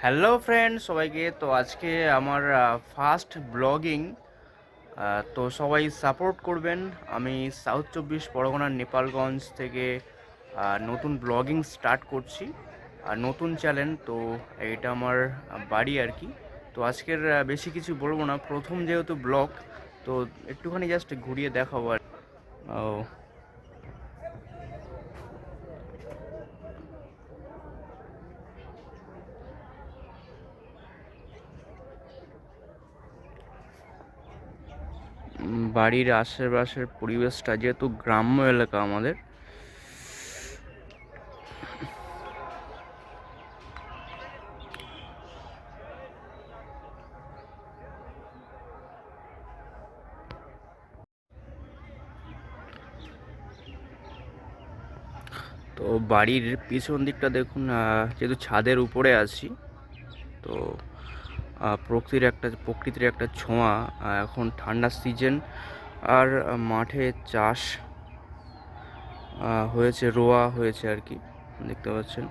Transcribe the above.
Hello friend সবাইকে। তো আজকে আমার ফার্স্ট ব্লগিং। তো সবাই সাপোর্ট করবেন। আমি সাউথ 24 পরগনার নেপালগঞ্জ থেকে নতুন ব্লগিং স্টার্ট করছি, আর নতুন চ্যানেল। তো এটা আমার বাড়ি আর কি। তো আজকের বেশি কিছু বলবো না, প্রথম যেহেতু ব্লগ, তো একটুখানি জাস্ট ঘুরিয়ে দেখাবো আর ও বাড়ির আশেপাশের পরিবেশটা যেহেতু গ্রাম্য এলাকা আমাদের। তো বাড়ির পিছন দিকটা দেখুন, যেহেতু ছাদের উপরে আছি, তো প্রকৃতির একটা ছোঁয়া। এখন ঠান্ডার সিজন, আর মাঠে চাষ হয়েছে, রোয়া হয়েছে আর কি, দেখতে পাচ্ছেন।